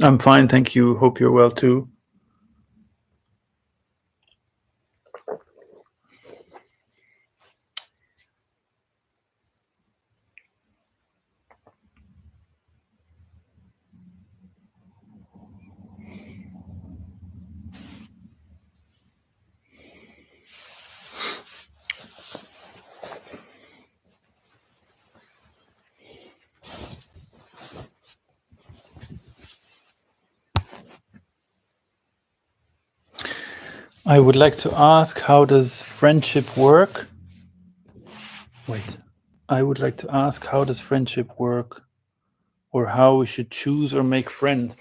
I'm fine, thank you. Hope you're well too. I would like to ask, how does friendship work? Wait. I would like to ask, how does friendship work, or how we should choose or make friends?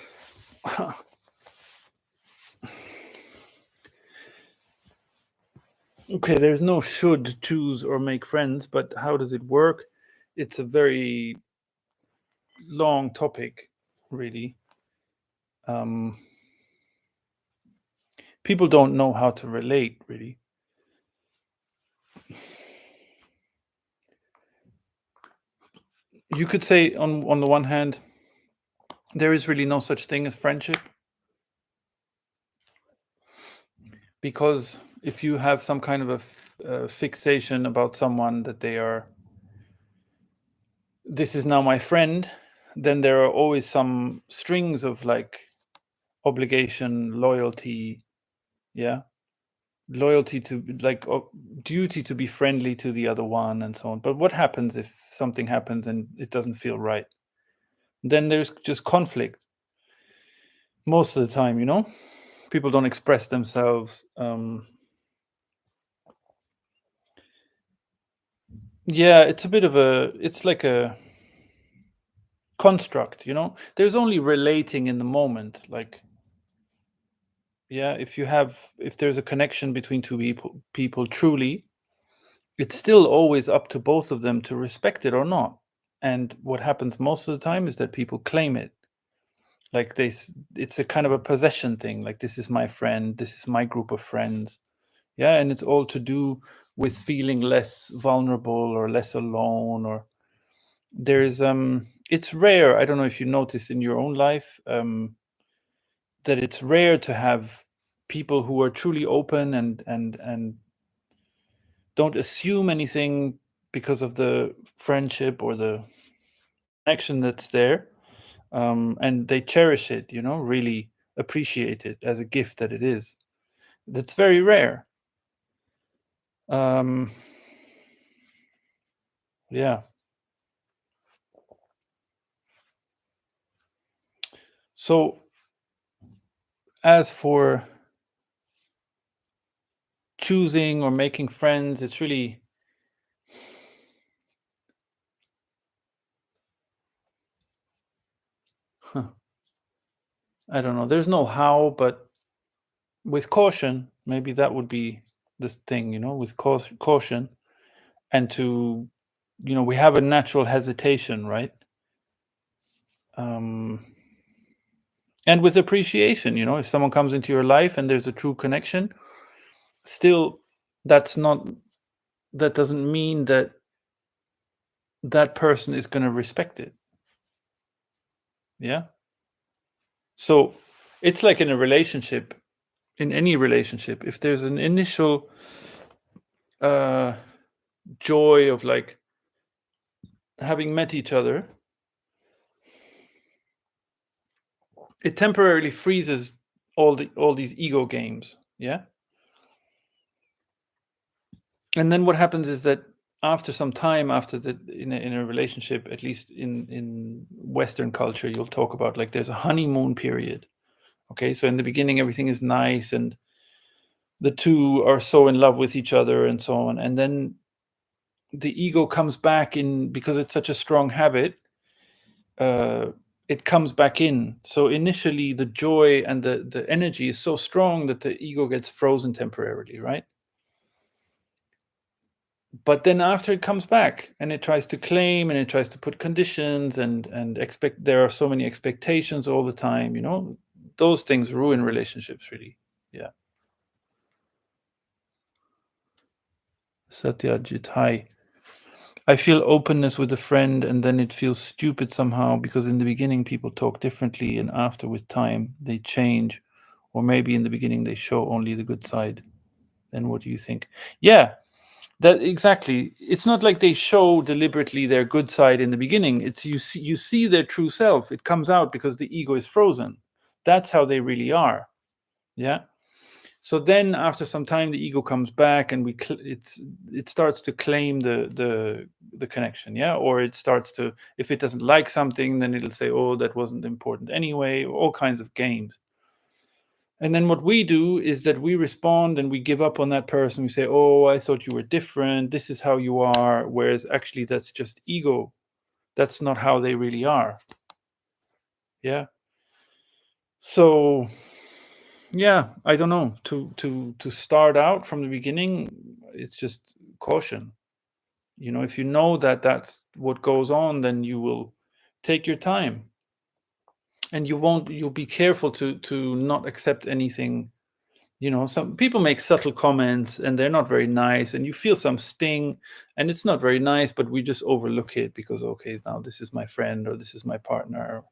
Okay, there's no should choose or make friends, but how does it work? It's a very long topic, really. Um, People don't know how to relate, really. You could say, on the one hand, there is really no such thing as friendship, because if you have some kind of a fixation about someone, that this is now my friend, then there are always some strings of like obligation, loyalty, yeah, loyalty to like duty to be friendly to the other one, and so on. But what happens if something happens and it doesn't feel right? Then there's just conflict most of the time, people don't express themselves. Yeah, it's like a construct, there's only relating in the moment, like, yeah, if there's a connection between two people truly, it's still always up to both of them to respect it or not. And what happens most of the time is that people claim it, like it's a kind of a possession thing, like, this is my friend, this is my group of friends. Yeah, and it's all to do with feeling less vulnerable or less alone, or there's it's rare, I don't know if you notice in your own life, that it's rare to have people who are truly open and don't assume anything because of the friendship or the connection that's there, and they cherish it, really appreciate it as a gift that it is. That's very rare. um yeah. So, as for choosing or making friends, it's really, huh, I don't know, there's no how, but with caution, maybe that would be this thing, with caution, and to, we have a natural hesitation, right? um and with appreciation, if someone comes into your life and there's a true connection, still, that's not that doesn't mean that that person is going to respect it. Yeah. So it's like in a relationship, in any relationship, if there's an initial uh joy of like having met each other, it temporarily freezes all these ego games. Yeah. And then what happens is that after some time, after the in a relationship, at least in Western culture, you'll talk about, like, there's a honeymoon period. Okay, so in the beginning everything is nice, and the two are so in love with each other and so on, and then the ego comes back in, because it's such a strong habit. uh it comes back in. So initially the joy and the energy is so strong that the ego gets frozen temporarily, right? But then after it comes back and it tries to claim and it tries to put conditions and expect, there are so many expectations all the time, those things ruin relationships, really. Yeah. Satyajit, hi. I feel openness with a friend, and then it feels stupid somehow because in the beginning people talk differently, and after with time they change, or maybe in the beginning they show only the good side. Then what do you think? Yeah, that exactly. It's not like they show deliberately their good side in the beginning. It's you see their true self. It comes out because the ego is frozen. That's how they really are. Yeah. So then after some time the ego comes back and it starts to claim the connection, yeah, or it starts to, if it doesn't like something, then it'll say, oh, that wasn't important anyway, all kinds of games. And then what we do is that we respond and we give up on that person. We say, oh, I thought you were different, this is how you are, whereas actually that's just ego. That's not how they really are. Yeah. So yeah, I don't know, to start out from the beginning, it's just caution. If you know that that's what goes on, then you will take your time, and you'll be careful to not accept anything. Some people make subtle comments and they're not very nice, and you feel some sting, and it's not very nice, but we just overlook it because, okay, now this is my friend or this is my partner,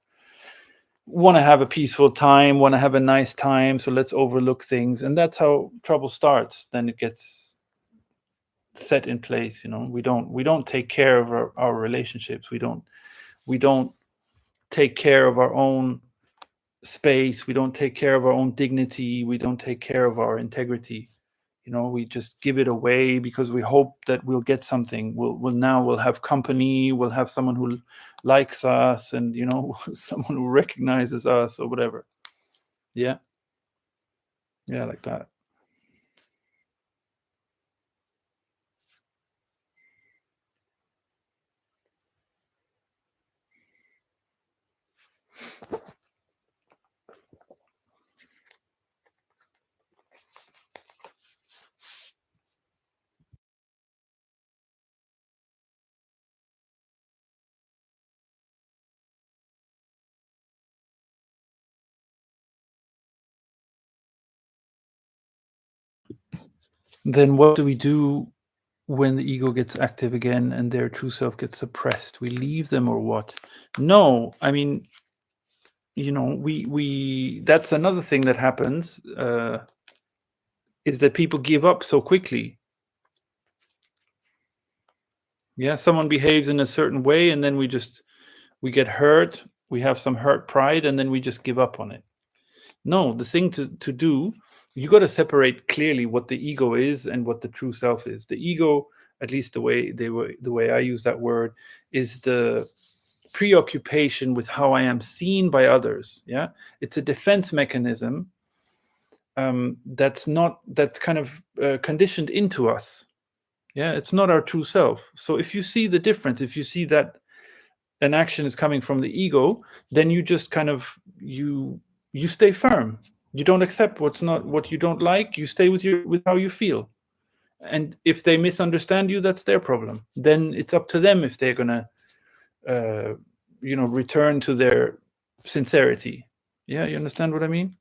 want to have a peaceful time, want to have a nice time, so let's overlook things, and that's how trouble starts. Then it gets set in place. We don't take care of our relationships. We don't take care of our own space. We don't take care of our own dignity. We don't take care of our integrity. We just give it away because we hope that we'll get something. We'll have company. We'll have someone who likes us, and someone who recognizes us or whatever. Yeah, yeah, like that. Then what do we do when the ego gets active again and their true self gets suppressed? We leave them or what? No, I mean, we that's another thing that happens, is that people give up so quickly. Yeah, someone behaves in a certain way, and then we get hurt, we have some hurt pride, and then we just give up on it. No, the thing to do, you got to separate clearly what the ego is and what the true self is. The ego, at least the way I use that word, is the preoccupation with how I am seen by others. Yeah, it's a defense mechanism, that's kind of conditioned into us. Yeah, it's not our true self. So if you see the difference, if you see that an action is coming from the ego, then you just kind of you stay firm. You don't accept what you don't like. You stay with how you feel. And if they misunderstand you, that's their problem. Then it's up to them if they're gonna uh, return to their sincerity. Yeah, you understand what I mean?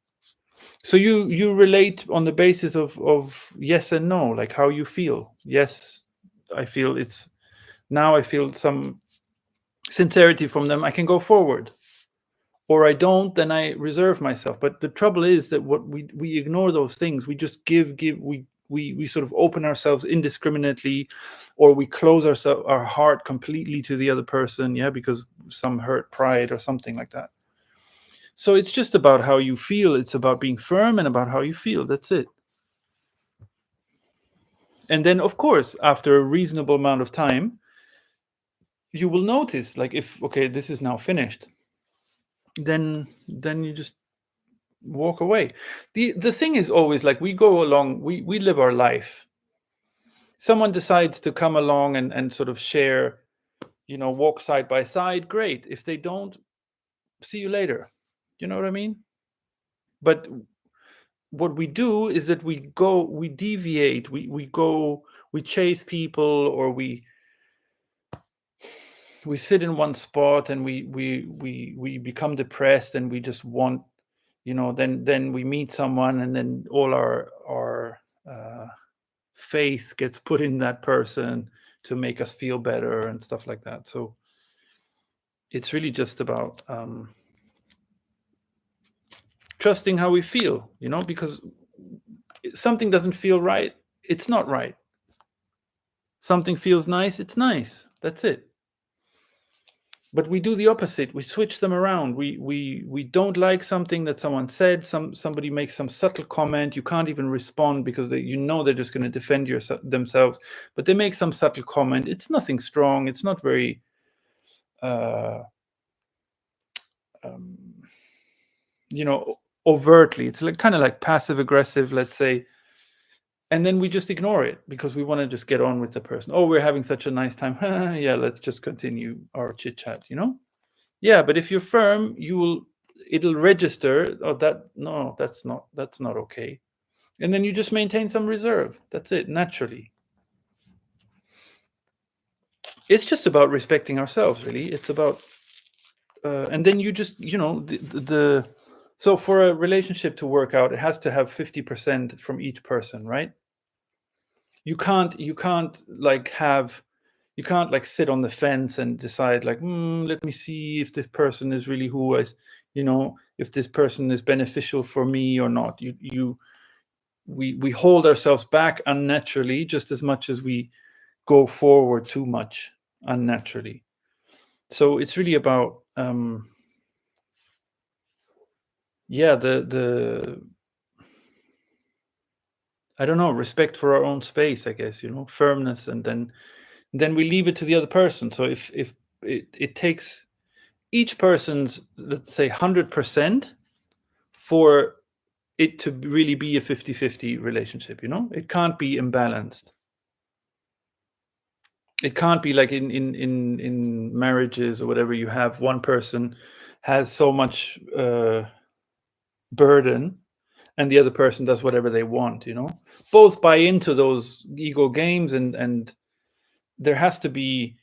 So you relate on the basis of yes and no, like how you feel. Yes, I feel it's now I feel some sincerity from them, I can go forward. Or I don't, then I reserve myself. But the trouble is that what we ignore those things. We just give we sort of open ourselves indiscriminately, or we close our heart completely to the other person, yeah, because some hurt pride or something like that. So it's just about how you feel. It's about being firm and about how you feel. That's it. And then, of course, after a reasonable amount of time, you will notice, like, if okay, this is now finished, then you just walk away. The thing is always, like, we go along, we live our life. Someone decides to come along and sort of share, walk side by side, great. If they don't, see you later. You know what I mean? But what we do is that we deviate, we go, we chase people, or we sit in one spot, and we become depressed, and we just want, then we meet someone, and then all our faith gets put in that person. to make us feel better and stuff like that. So it's really just about trusting how we feel, because something doesn't feel right, it's not right. Something feels nice, it's nice. That's it. But we do the opposite. We switch them around. We don't like something that someone said. Somebody makes some subtle comment. You can't even respond because they're just going to defend themselves. But they make some subtle comment. It's nothing strong. It's not very overtly. It's like kind of like passive aggressive, let's say. And then we just ignore it because we want to just get on with the person. Oh, we're having such a nice time. Yeah, let's just continue our chit chat. Yeah, but if you're firm, it'll register. Oh, that's not okay. And then you just maintain some reserve. That's it, naturally. It's just about respecting ourselves, really. It's about, and then you just, so for a relationship to work out, it has to have 50% from each person, right? You can't like sit on the fence and decide like, let me see if this person is really if this person is beneficial for me or not. We hold ourselves back unnaturally just as much as we go forward too much unnaturally. So it's really about the I don't know, respect for our own space, I guess, firmness, and then we leave it to the other person. So if it takes each person's, let's say, 100% for it to really be a 50-50 relationship. It can't be imbalanced. It can't be like in marriages or whatever. You have one person has so much burden and the other person does whatever they want. Both buy into those ego games, and there has to be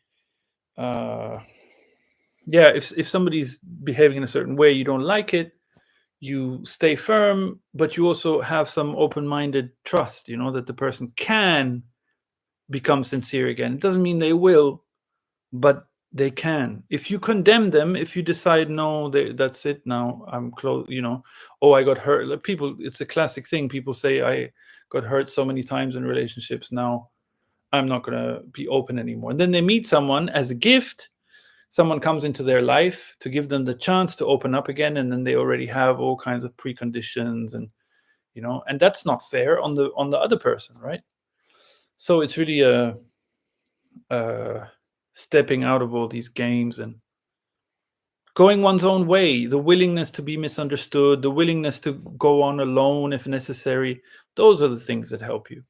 if somebody's behaving in a certain way, you don't like it, you stay firm, but you also have some open-minded trust, that the person can become sincere again. It doesn't mean they will, but they can. If you condemn them, if you decide, no, that's it, now I'm close, oh, I got hurt. Like people, it's a classic thing. People say, I got hurt so many times in relationships, now I'm not going to be open anymore. And then they meet someone as a gift. Someone comes into their life to give them the chance to open up again, and then they already have all kinds of preconditions, and and that's not fair on the other person, right? So it's really a stepping out of all these games and going one's own way, the willingness to be misunderstood, the willingness to go on alone if necessary. Those are the things that help you.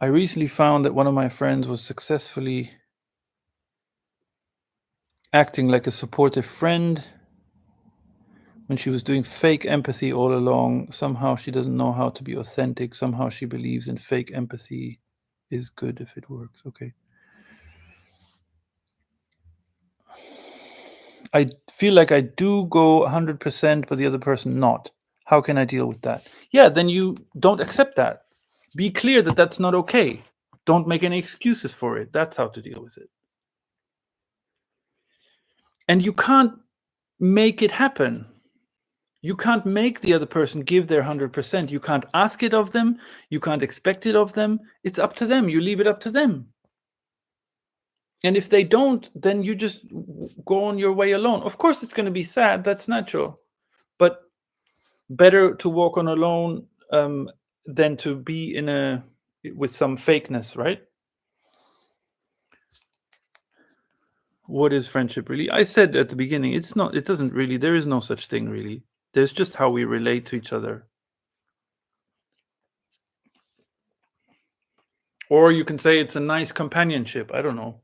I recently found that one of my friends was successfully acting like a supportive friend when she was doing fake empathy all along. Somehow she doesn't know how to be authentic. Somehow she believes in fake empathy is good if it works. Okay. I feel like I do go 100%, but the other person not. How can I deal with that? Yeah, then you don't accept that. Be clear that that's not okay. Don't make any excuses for it. That's how to deal with it. And you can't make it happen. You can't make the other person give their 100%. You can't ask it of them. You can't expect it of them. It's up to them. You leave it up to them. And if they don't, then you just go on your way alone. Of course, it's going to be sad. That's natural. But better to walk on alone than to be with some fakeness, right? What is friendship really? I said at the beginning, it doesn't really, there is no such thing really. There's just how we relate to each other. Or you can say it's a nice companionship. I don't know.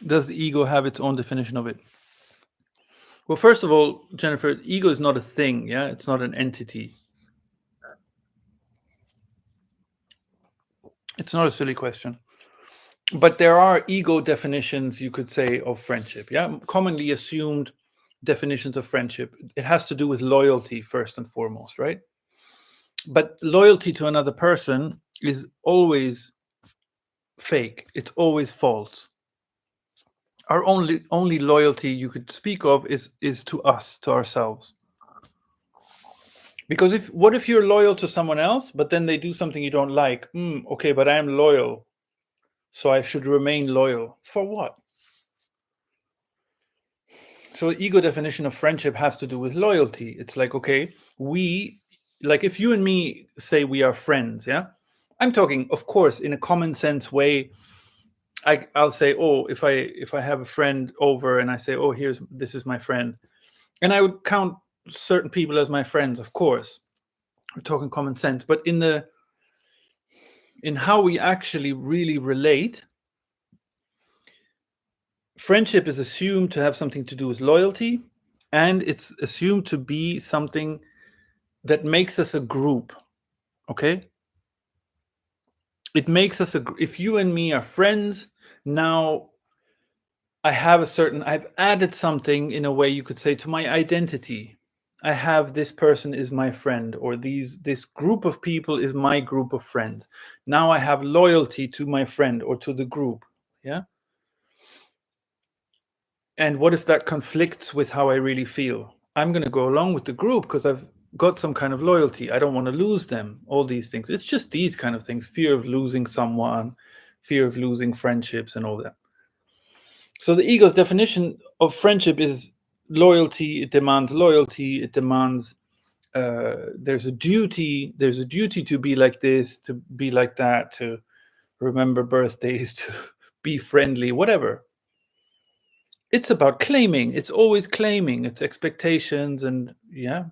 Does the ego have its own definition of it? Well, first of all, Jennifer, ego is not a thing. Yeah, it's not an entity. It's not a silly question. But there are ego definitions, you could say, of friendship. Yeah, commonly assumed definitions of friendship. It has to do with loyalty first and foremost, right? But loyalty to another person is always fake. It's always false. Our only loyalty you could speak of is to us, to ourselves. Because what if you're loyal to someone else, but then they do something you don't like? Okay, but I am loyal, so I should remain loyal. For what? So ego definition of friendship has to do with loyalty. It's like, okay, like if you and me say we are friends, yeah, I'm talking, of course, in a common sense way. I'll say, oh, if I have a friend over and I say, oh, this is my friend, and I would count certain people as my friends, of course. We're talking common sense, but in how we actually really relate, friendship is assumed to have something to do with loyalty, and it's assumed to be something that makes us a group. Okay, it makes us if you and me are friends now, I've added something, in a way you could say, to my identity. I have, this person is my friend, or this group of people is my group of friends. Now I have loyalty to my friend or to the group. Yeah. And what if that conflicts with how I really feel? I'm going to go along with the group because I've got some kind of loyalty. I don't want to lose them. All these things. It's just these kind of things: fear of losing someone, fear of losing friendships, and all that. So the ego's definition of friendship is loyalty. It demands loyalty. It demands there's a duty. There's a duty to be like this, to be like that, to remember birthdays, to be friendly, whatever. It's about claiming. It's always claiming. It's expectations and, yeah,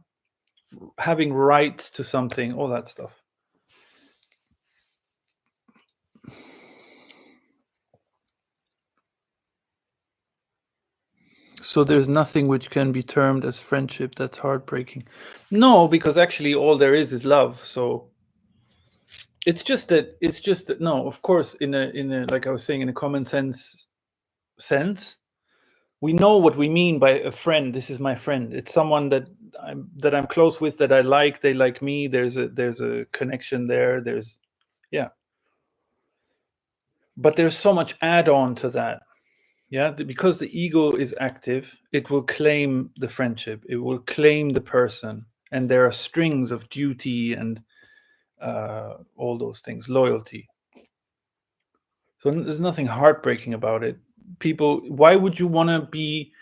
having rights to something, all that stuff. So there's nothing which can be termed as friendship that's heartbreaking. No, because actually all there is love. So it's just that no, of course, in a like I was saying, in a common sense, we know what we mean by a friend. This is my friend. It's someone that I'm close with, that I like, they like me. There's a connection there. Yeah. But there's so much add-on to that. Yeah, because the ego is active, it will claim the friendship, it will claim the person, and there are strings of duty and all those things, loyalty. So there's nothing heartbreaking about it. People, why would you want to be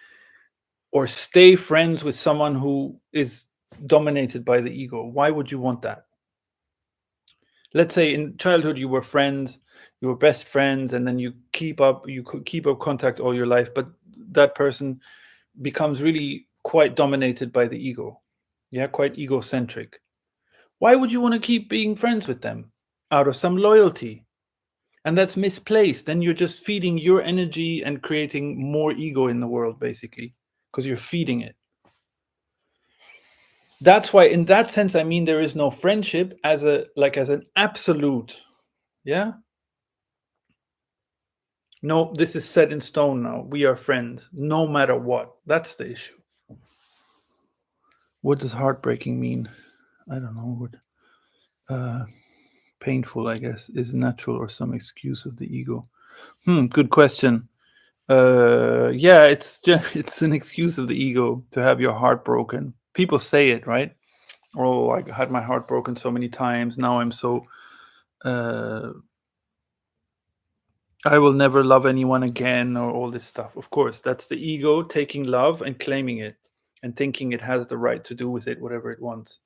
or stay friends with someone who is dominated by the ego? Why would you want that? Let's say in childhood you were friends, you were best friends, and then you could keep up contact all your life, but that person becomes really quite dominated by the ego. Yeah, quite egocentric. Why would you want to keep being friends with them? Out of some loyalty. And that's misplaced. Then you're just feeding your energy and creating more ego in the world, basically, because you're feeding it. That's why, in that sense, I mean, there is no friendship as an absolute. Yeah. No, this is set in stone now. We are friends, no matter what. That's the issue. What does heartbreaking mean? I don't know. Painful, I guess, is natural or some excuse of the ego. Good question. Yeah, it's an excuse of the ego to have your heart broken. People say it, right? Oh, I had my heart broken so many times. Now I'm so uh, I will never love anyone again, or all this stuff. Of course, that's the ego taking love and claiming it and thinking it has the right to do with it whatever it wants.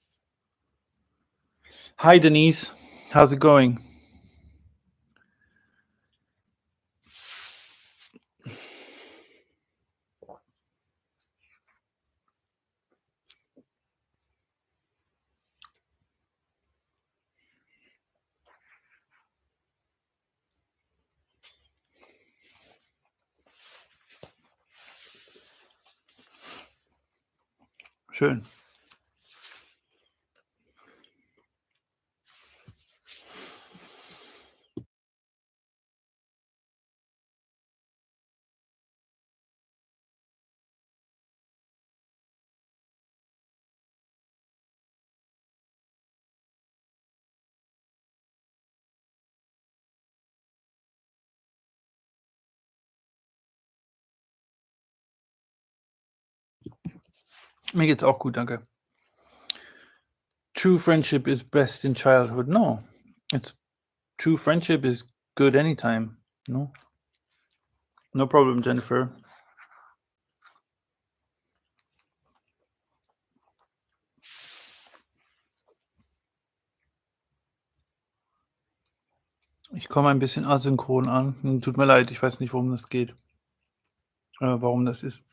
Hi, Denise. How's it going? Schön. Mir geht's auch gut, danke. True friendship is best in childhood. No, it's true friendship is good anytime. No, no problem, Jennifer. Ich komme ein bisschen asynchron an. Tut mir leid, ich weiß nicht, worum das geht, warum das ist.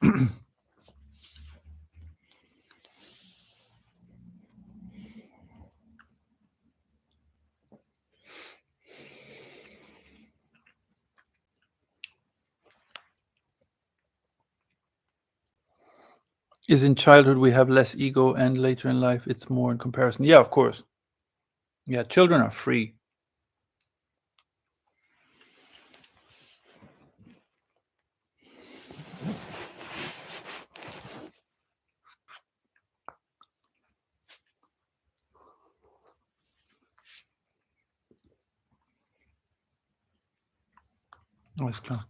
Is in childhood we have less ego, and later in life it's more in comparison. Yeah, of course. Yeah, children are free. Alles klar.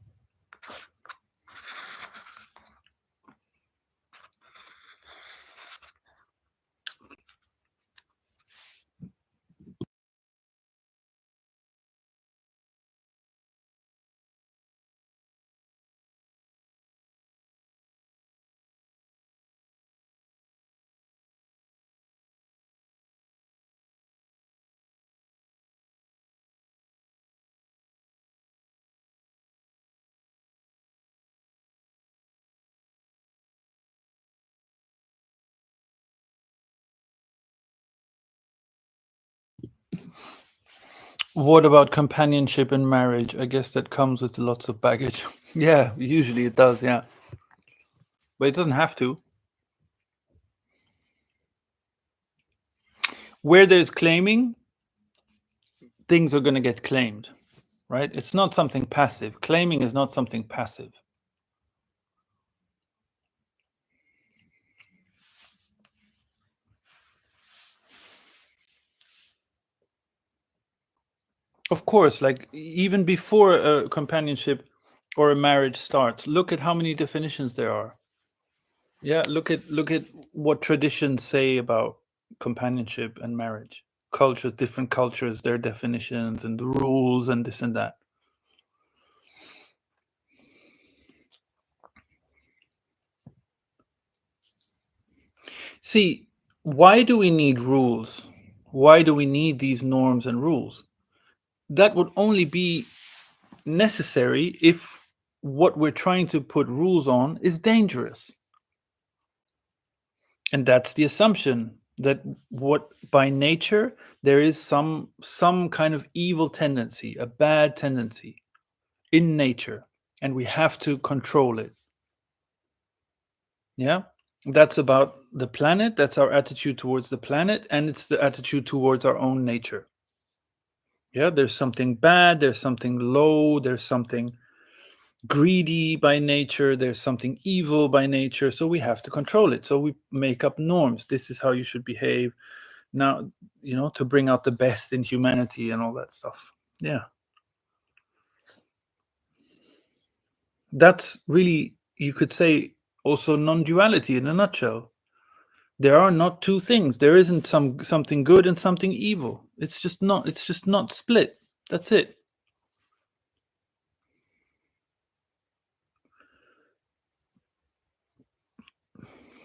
What about companionship and marriage? I guess that comes with lots of baggage. Yeah, usually it does, yeah. But it doesn't have to. Where there's claiming, things are going to get claimed, right? It's not something passive. Claiming is not something passive. Of course, like even before a companionship or a marriage starts, look at how many definitions there are. Yeah, look at what traditions say about companionship and marriage. Cultures, different cultures, their definitions and the rules and this and that. See, why do we need rules? Why do we need these norms and rules? That would only be necessary if what we're trying to put rules on is dangerous. And that's the assumption that what by nature there is some kind of evil tendency, a bad tendency in nature, and we have to control it. Yeah? That's about the planet, that's our attitude towards the planet, and it's the attitude towards our own nature. Yeah, there's something bad, there's something low, there's something greedy by nature, there's something evil by nature, so we have to control it. So we make up norms. This is how you should behave. Now, to bring out the best in humanity and all that stuff. Yeah. That's really, you could say, also non-duality in a nutshell. There are not two things. There isn't something good and something evil. It's just not split. That's it.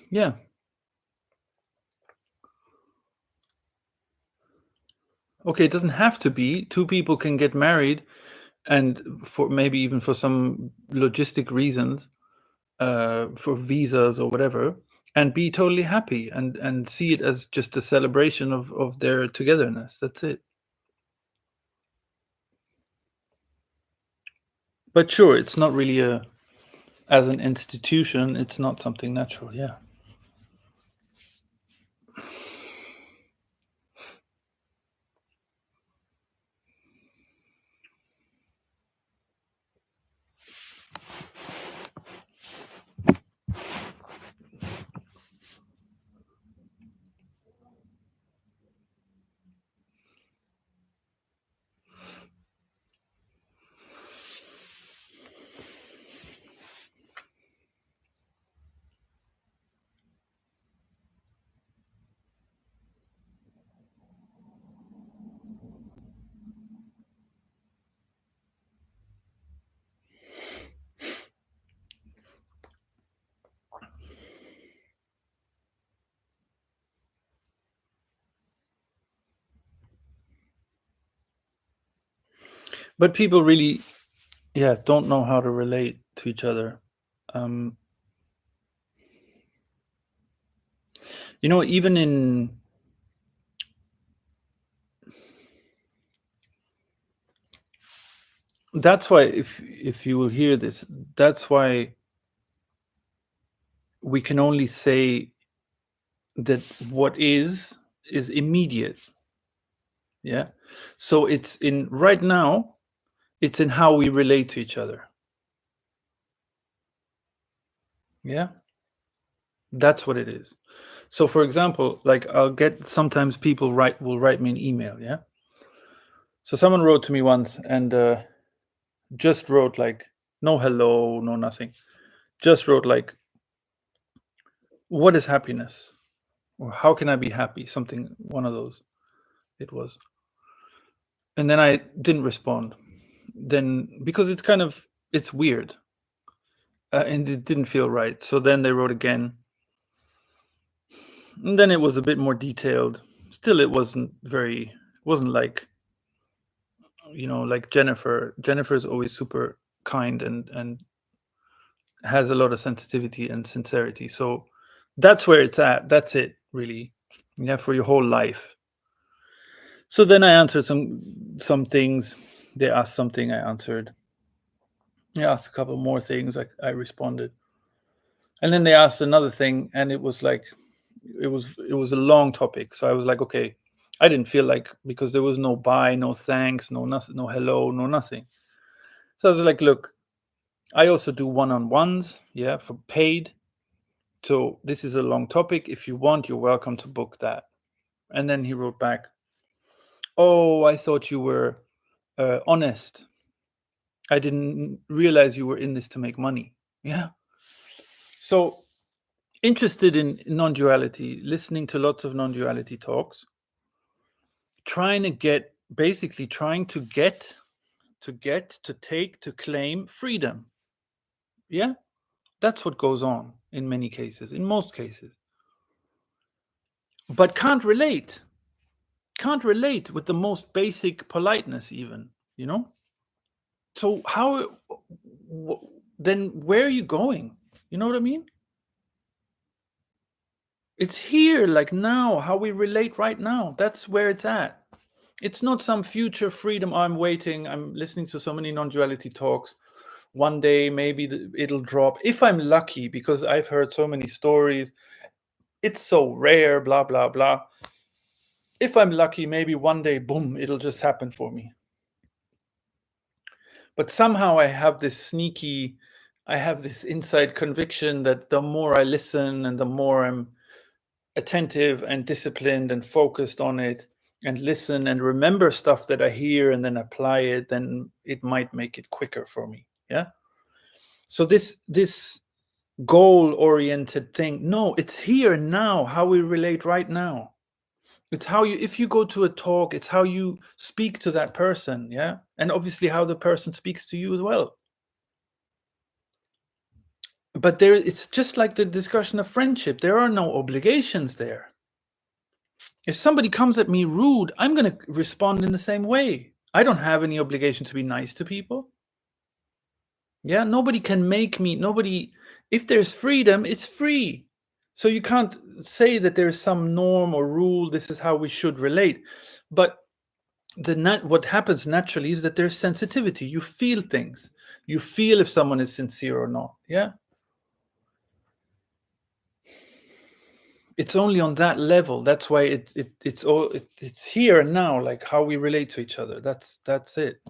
Yeah. Okay, it doesn't have to be. Two people can get married and for maybe even for some logistic reasons, for visas or whatever, and be totally happy and see it as just a celebration of their togetherness. That's it. But sure, it's not really a as an institution, it's not something natural. Yeah. But people really, yeah, don't know how to relate to each other. Um, even in that's why if you will hear this, that's why we can only say that what is immediate. Yeah. So it's in right now, it's in how we relate to each other. Yeah. That's what it is. So for example, like I'll get sometimes people will write me an email. Yeah. So someone wrote to me once and just wrote like no hello, no nothing. Just wrote like, what is happiness? Or how can I be happy? Something, one of those it was. And then I didn't respond. Then because it's weird, and it didn't feel right. So then they wrote again, and then it was a bit more detailed. Still, it wasn't like like Jennifer. Jennifer is always super kind and has a lot of sensitivity and sincerity. So that's where it's at. That's it, really. Yeah, for your whole life. So then I answered some things. They asked something, I answered. They asked a couple more things, I responded. And then they asked another thing, and it was like it was a long topic. So I was like, okay, I didn't feel like, because there was no bye, no thanks, no nothing, no hello, no nothing. So I was like, look, I also do one-on-ones, yeah, for paid. So this is a long topic. If you want, you're welcome to book that. And then he wrote back, oh, I thought you were honest. I didn't realize you were in this to make money. Yeah. So interested in non-duality, listening to lots of non-duality talks, trying to get basically trying to get to take to claim freedom. Yeah, that's what goes on in many cases, in most cases, but can't relate with the most basic politeness even, you know so then where are you going? You know what I mean? It's here, like now, how we relate right now. That's where it's at. It's not some future freedom. I'm waiting. I'm listening to so many non-duality talks. One day, maybe it'll drop if I'm lucky, because I've heard so many stories. It's so rare, blah, blah, blah. If I'm lucky, maybe one day, boom, it'll just happen for me. But somehow I have this inside conviction that the more I listen and the more I'm attentive and disciplined and focused on it and listen and remember stuff that I hear and then apply it, then it might make it quicker for me. Yeah. So this goal oriented thing, no, it's here now, how we relate right now. It's how you, if you go to a talk, it's how you speak to that person. Yeah. And obviously how the person speaks to you as well. But it's just like the discussion of friendship. There are no obligations there. If somebody comes at me rude, I'm going to respond in the same way. I don't have any obligation to be nice to people. Yeah, nobody can make me, if there's freedom, it's free. So you can't say that there's some norm or rule, this is how we should relate. But what happens naturally is that there's sensitivity. You feel things. You feel if someone is sincere or not. Yeah. It's only on that level. That's why it's here and now, like how we relate to each other. That's it.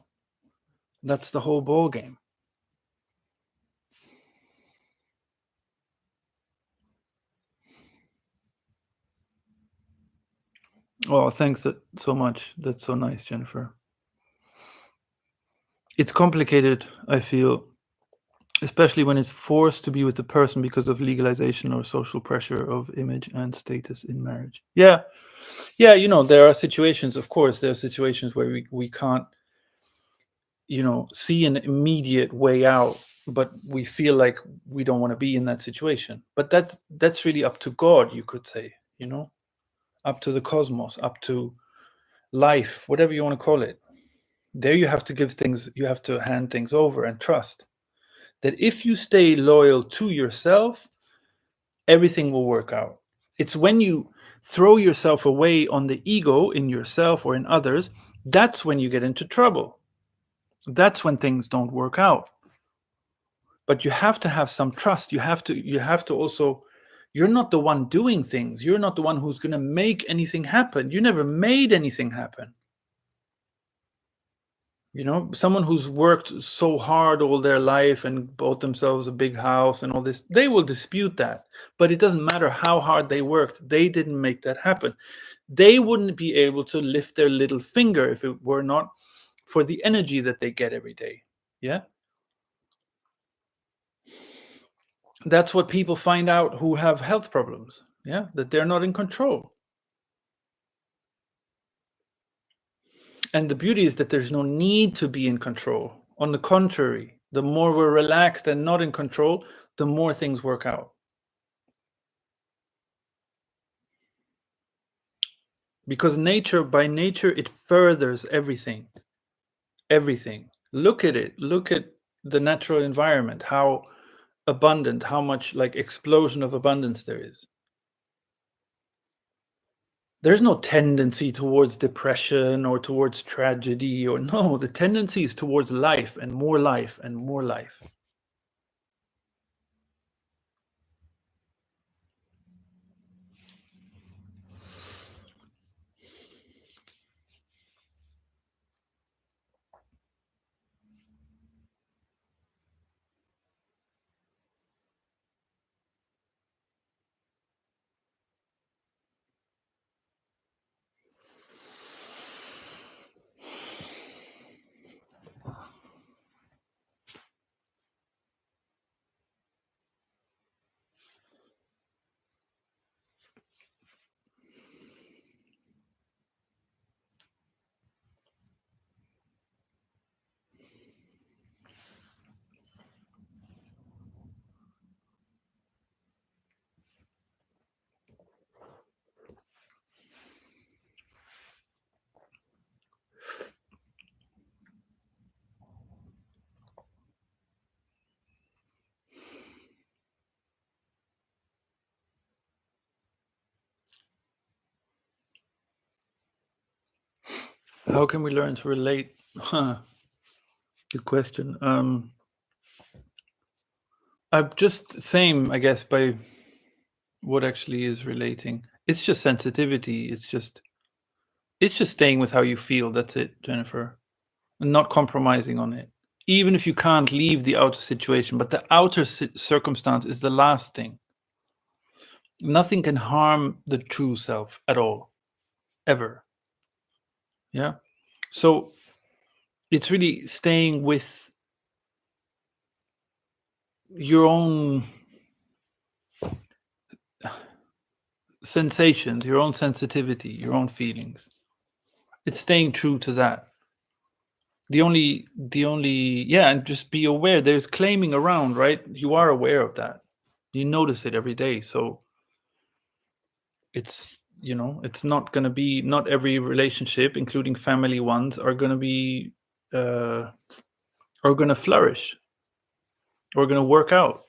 That's the whole ball game. Oh, thanks so much. That's so nice, Jennifer. It's complicated, I feel, especially when it's forced to be with the person because of legalization or social pressure of image and status in marriage. Yeah. Yeah, there are situations, of course, there are situations where we can't, see an immediate way out, but we feel like we don't want to be in that situation. But that's really up to God, you could say, up to the cosmos, up to life, whatever you want to call it. There you have to you have to hand things over and trust that if you stay loyal to yourself, everything will work out. It's when you throw yourself away on the ego in yourself or in others, that's when you get into trouble. That's when things don't work out. But you have to have some trust. You have to also, you're not the one doing things. You're not the one who's going to make anything happen. You never made anything happen. Someone who's worked so hard all their life and bought themselves a big house and all this, they will dispute that. But it doesn't matter how hard they worked. They didn't make that happen. They wouldn't be able to lift their little finger if it were not for the energy that they get every day. Yeah. That's what people find out who have health problems. Yeah. That they're not in control. And the beauty is that there's no need to be in control. On the contrary, the more we're relaxed and not in control, the more things work out. Because nature, by nature, it furthers everything. Everything. Look at it. Look at the natural environment, how abundant, how much like explosion of abundance there is. There's no tendency towards depression or towards tragedy, or no, the tendency is towards life and more life and more life. How can we learn to relate? Good question. I'm just same, I guess, by what actually is relating. It's just sensitivity. It's just staying with how you feel. That's it, Jennifer. And not compromising on it. Even if you can't leave the outer situation, but the outer circumstance is the last thing. Nothing can harm the true self at all, ever. Yeah. So it's really staying with your own sensations, your own sensitivity, your own feelings. It's staying true to that. Yeah, and just be aware. There's claiming around, right? You are aware of that. You notice it every day. So it's not going to be, not every relationship, including family ones, are going to be are going to flourish or going to work out.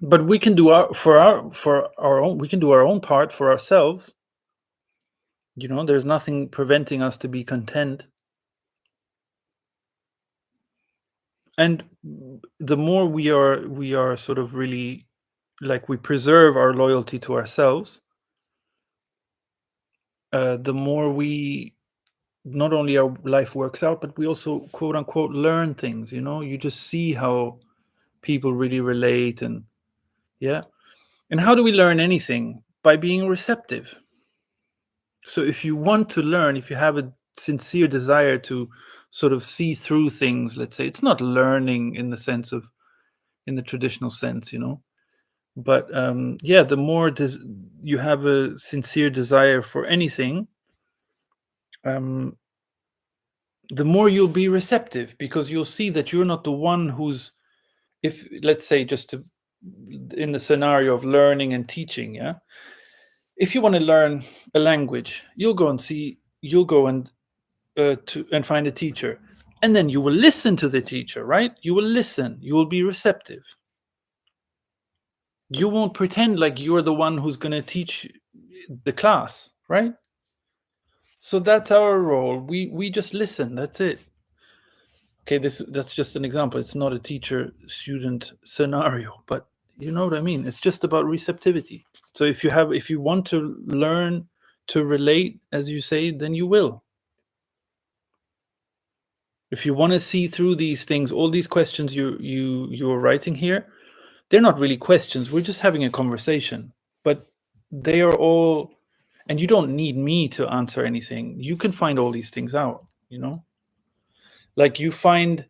But we can do our own, we can do our own part for ourselves. There's nothing preventing us to be content. And the more we are sort of really, like, we preserve our loyalty to ourselves, the more we, not only our life works out, but we also, quote unquote, learn things. You just see how people really relate. And yeah. And how do we learn anything? By being receptive. So if you want to learn, if you have a sincere desire to sort of see through things, let's say, it's not learning in the sense of, in the traditional sense, but yeah, the more you have a sincere desire for anything, the more you'll be receptive, because you'll see that you're not the one who's, if, let's say, just to, in the scenario of learning and teaching, yeah, if you want to learn a language, you'll go and see you'll go and find a teacher, and then you will listen to the teacher, right? You will listen, you will be receptive. You won't pretend like you're the one who's going to teach the class, right? So that's our role. We just listen. That's it. Okay, that's just an example. It's not a teacher student scenario, but you know what I mean. It's just about receptivity. So if you want to learn to relate, as you say, then you will. If you want to see through these things, all these questions you're writing here, they're not really questions. We're just having a conversation, but they are all, and you don't need me to answer anything. You can find all these things out, like you find,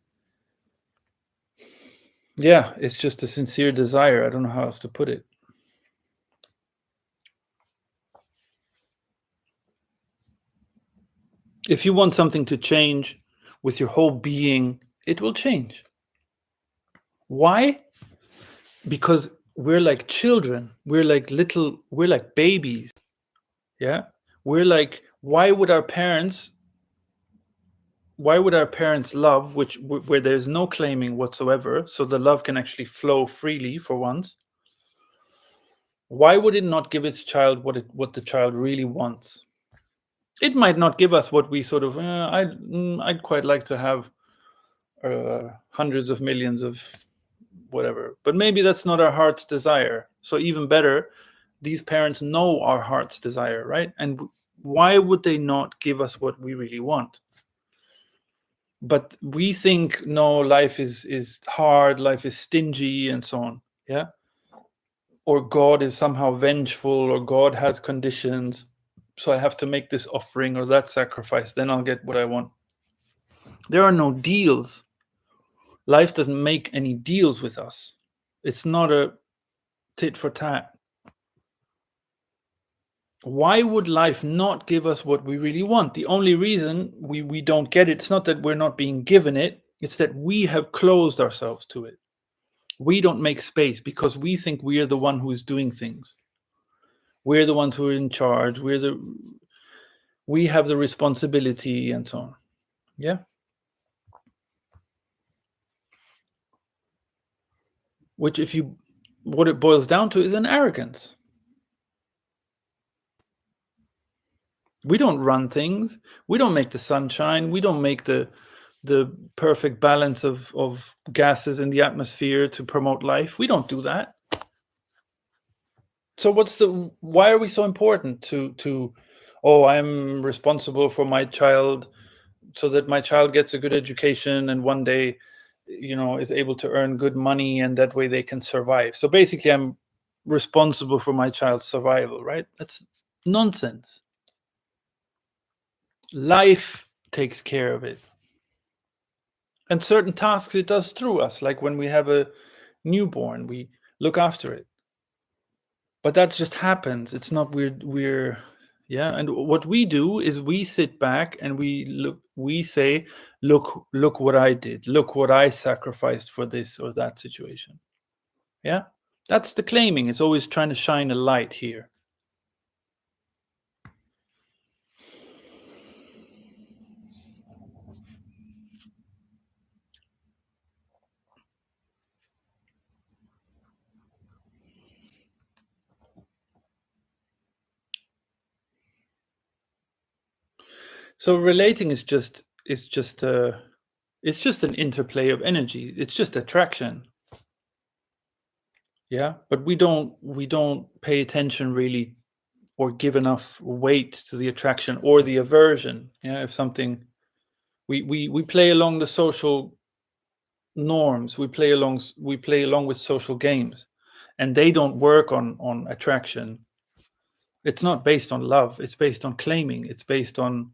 yeah, it's just a sincere desire. I don't know how else to put it. If you want something to change with your whole being, it will change. Why? Because we're like children. We're like babies. Yeah. We're like, why would our parents love, where there's no claiming whatsoever, so the love can actually flow freely for once? Why would it not give its child what the child really wants? It might not give us what we sort of, I'd quite like to have hundreds of millions of whatever, but maybe that's not our heart's desire. So even better, these parents know our heart's desire, right? And why would they not give us what we really want? But we think, no, life is hard, life is stingy, and so on. Yeah. Or God is somehow vengeful, or God has conditions, so I have to make this offering or that sacrifice, then I'll get what I want. There are no deals. Life doesn't make any deals with us. It's not a tit for tat. Why would life not give us what we really want? The only reason we don't get it, it's not that we're not being given it, it's that we have closed ourselves to it. We don't make space because we think we are the one who is doing things. We're the ones who are in charge. We have the responsibility, and so on. Yeah. Which, what it boils down to is an arrogance. We don't run things. We don't make the sunshine. We don't make the perfect balance of gases in the atmosphere to promote life. We don't do that. So why are we so important to oh, I'm responsible for my child so that my child gets a good education and one day, is able to earn good money, and that way they can survive. So basically, I'm responsible for my child's survival, right? That's nonsense. Life takes care of it. And certain tasks it does through us, like when we have a newborn, we look after it. But that just happens. It's not we're yeah, and what we do is we sit back and we say, look what I did. Look what I sacrificed for this or that situation. Yeah? That's the claiming. It's always trying to shine a light here. So relating is just it's just an interplay of energy. It's just attraction. Yeah, but we don't pay attention really, or give enough weight to the attraction or the aversion. Yeah, if something, we play along the social norms. We play along with social games, and they don't work on attraction. It's not based on love. It's based on claiming. It's based on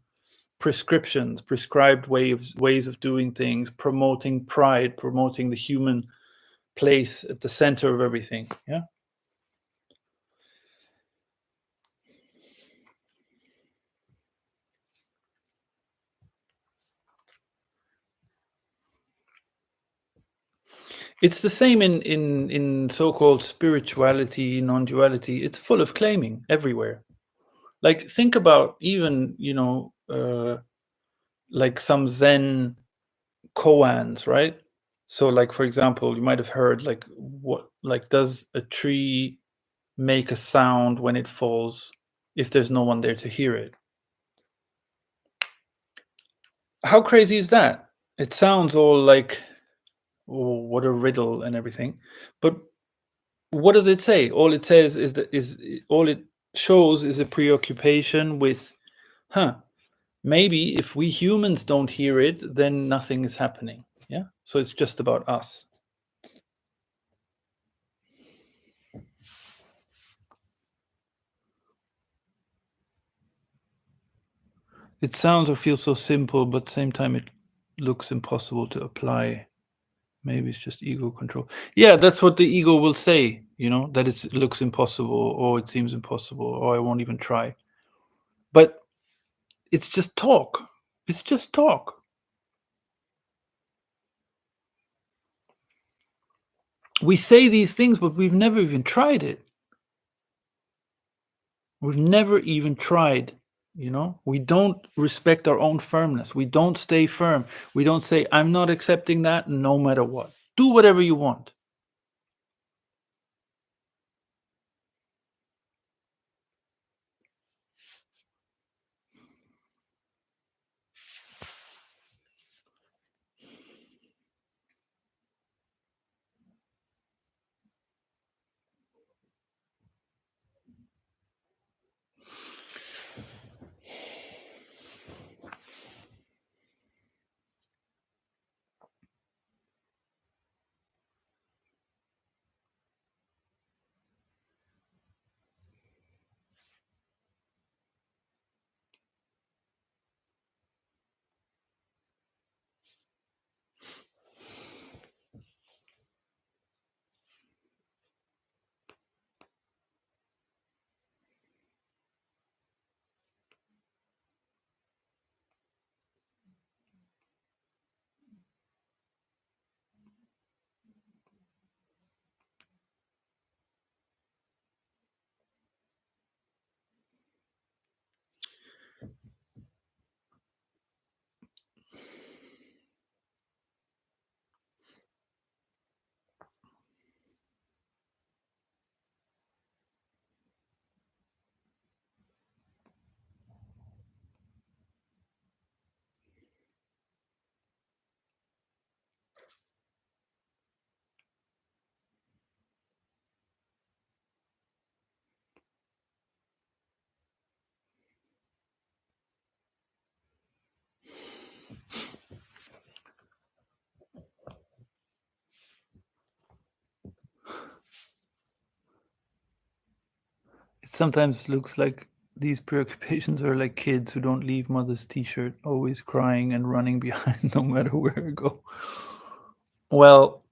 prescriptions, prescribed ways of doing things, promoting pride, promoting the human place at the center of everything. Yeah. It's the same in so-called spirituality, non-duality. It's full of claiming everywhere. Like, think about even, like some Zen koans, right? So, like, for example, you might have heard, like, what, like, does a tree make a sound when it falls if there's no one there to hear it? How crazy is that? It sounds all like, oh, what a riddle and everything. But what does it say? All it says is that is all it shows is a preoccupation with, huh, maybe if we humans don't hear it, then nothing is happening. Yeah. So it's just about us. It sounds or feels so simple, but at the same time it looks impossible to apply. Maybe it's just ego control. Yeah, that's what the ego will say, that it looks impossible, or it seems impossible, or I won't even try. But it's just talk. It's just talk. We say these things, but we've never even tried it. We've never even tried. We don't respect our own firmness. We don't stay firm. We don't say, I'm not accepting that no matter what. Do whatever you want. It sometimes looks like these preoccupations are like kids who don't leave mother's t-shirt, always crying and running behind no matter where I go. Well,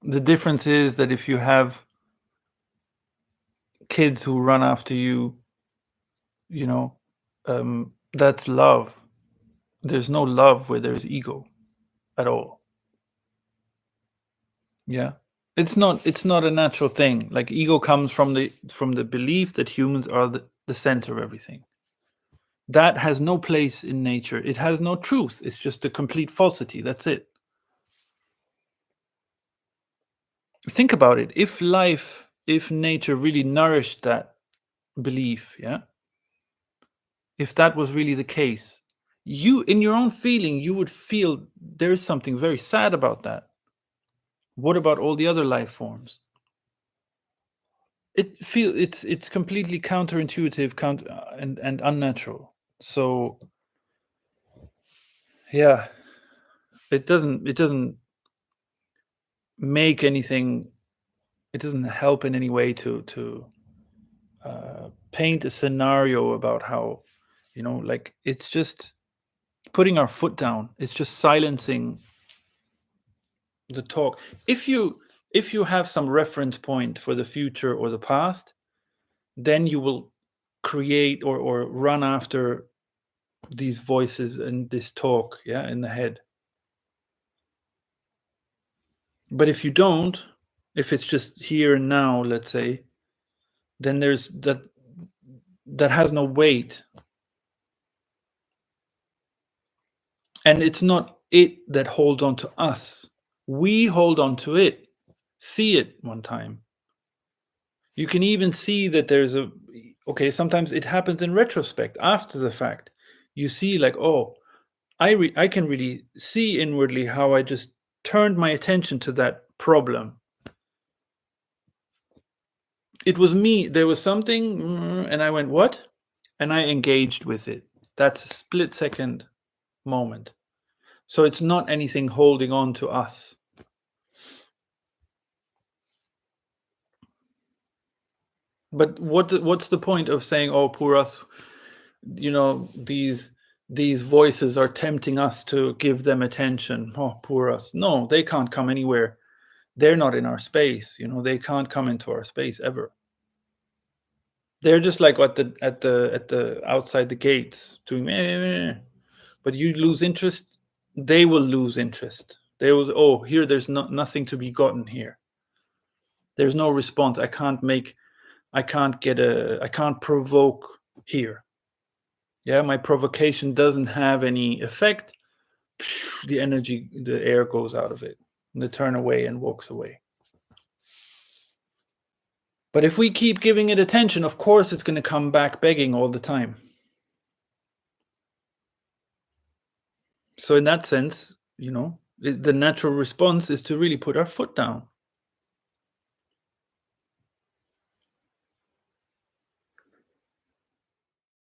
the difference is that if you have kids who run after you, you know, that's love. There's no love where there's ego at all. Yeah. It's not a natural thing. Like, ego comes from the belief that humans are the center of everything. That has no place in nature. It has no truth. It's just a complete falsity. That's it. Think about it. If nature really nourished that belief, yeah, if that was really the case, you, in your own feeling, you would feel there's something very sad about that. What about all the other life forms? It's completely counterintuitive, and unnatural. So yeah, it doesn't make anything. It doesn't help in any way to paint a scenario about how, like, it's just putting our foot down. It's just silencing the talk. If you have some reference point for the future or the past, then you will create or run after these voices and this talk, yeah, in the head. But if you don't, If it's just here and now, let's say, then there's that has no weight. And it's not it that holds on to us. We hold on to it. See it one time. You can even see that there's a okay, sometimes it happens in retrospect, after the fact. You see like, oh, I can really see inwardly how I just turned my attention to that problem. It was me. There was something, and I went, what? And I engaged with it. That's a split second moment. So it's not anything holding on to us. But what's the point of saying, oh, poor us? You know, these voices are tempting us to give them attention. Oh, poor us. No, they can't come anywhere. They're not in our space. You know, they can't come into our space ever. They're just like at the outside the gates doing meh, meh, meh. But you lose interest, they will lose interest. They will, oh, here there's nothing to be gotten here. There's no response. I can't provoke here. Yeah, my provocation doesn't have any effect. The energy, the air goes out of it, and they turn away and walks away. But if we keep giving it attention, of course it's going to come back begging all the time. So in that sense, you know, the natural response is to really put our foot down.